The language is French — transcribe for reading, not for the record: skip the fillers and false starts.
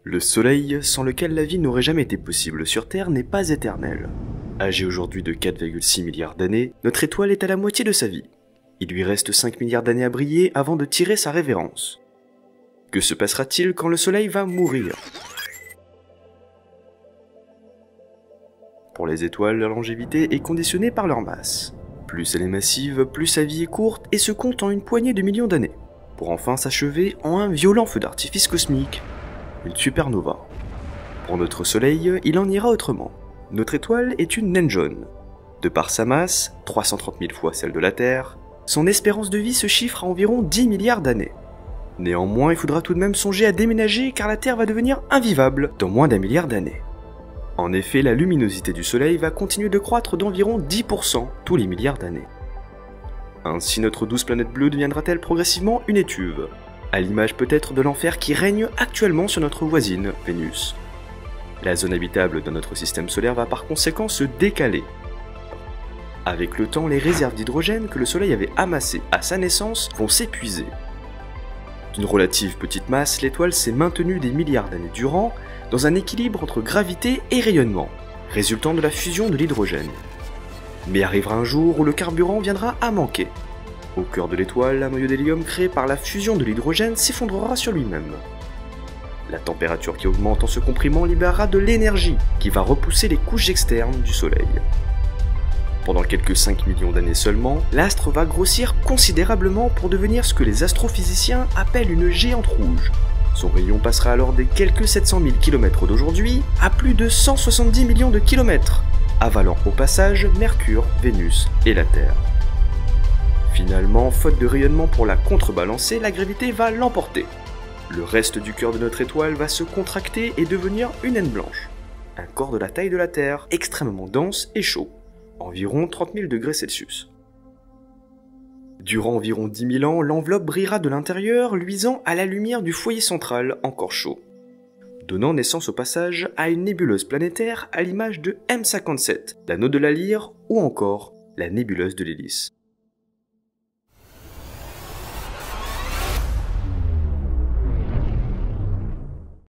Le Soleil, sans lequel la vie n'aurait jamais été possible sur Terre, n'est pas éternel. Âgé aujourd'hui de 4,6 milliards d'années, notre étoile est à la moitié de sa vie. Il lui reste 5 milliards d'années à briller avant de tirer sa révérence. Que se passera-t-il quand le Soleil va mourir? Pour les étoiles, leur longévité est conditionnée par leur masse. Plus elle est massive, plus sa vie est courte et se compte en une poignée de millions d'années, pour enfin s'achever en un violent feu d'artifice cosmique, une supernova. Pour notre Soleil, il en ira autrement. Notre étoile est une naine jaune. De par sa masse, 330 000 fois celle de la Terre, son espérance de vie se chiffre à environ 10 milliards d'années. Néanmoins, il faudra tout de même songer à déménager car la Terre va devenir invivable dans moins d'1 milliard d'années. En effet, la luminosité du Soleil va continuer de croître d'environ 10% tous les milliards d'années. Ainsi, notre douce planète bleue deviendra-t-elle progressivement une étuve, à l'image peut-être de l'enfer qui règne actuellement sur notre voisine, Vénus. La zone habitable de notre système solaire va par conséquent se décaler. Avec le temps, les réserves d'hydrogène que le Soleil avait amassées à sa naissance vont s'épuiser. D'une relative petite masse, l'étoile s'est maintenue des milliards d'années durant dans un équilibre entre gravité et rayonnement, résultant de la fusion de l'hydrogène. Mais arrivera un jour où le carburant viendra à manquer. Au cœur de l'étoile, un noyau d'hélium créé par la fusion de l'hydrogène s'effondrera sur lui-même. La température qui augmente en se comprimant libérera de l'énergie qui va repousser les couches externes du Soleil. Pendant quelques 5 millions d'années seulement, l'astre va grossir considérablement pour devenir ce que les astrophysiciens appellent une géante rouge. Son rayon passera alors des quelques 700 000 km d'aujourd'hui à plus de 170 millions de kilomètres, avalant au passage Mercure, Vénus et la Terre. Finalement, faute de rayonnement pour la contrebalancer, la gravité va l'emporter. Le reste du cœur de notre étoile va se contracter et devenir une naine blanche. Un corps de la taille de la Terre, extrêmement dense et chaud, environ 30 000 degrés Celsius. Durant environ 10 000 ans, l'enveloppe brillera de l'intérieur, luisant à la lumière du foyer central encore chaud, donnant naissance au passage à une nébuleuse planétaire à l'image de M57, l'anneau de la Lyre ou encore la nébuleuse de l'Hélice.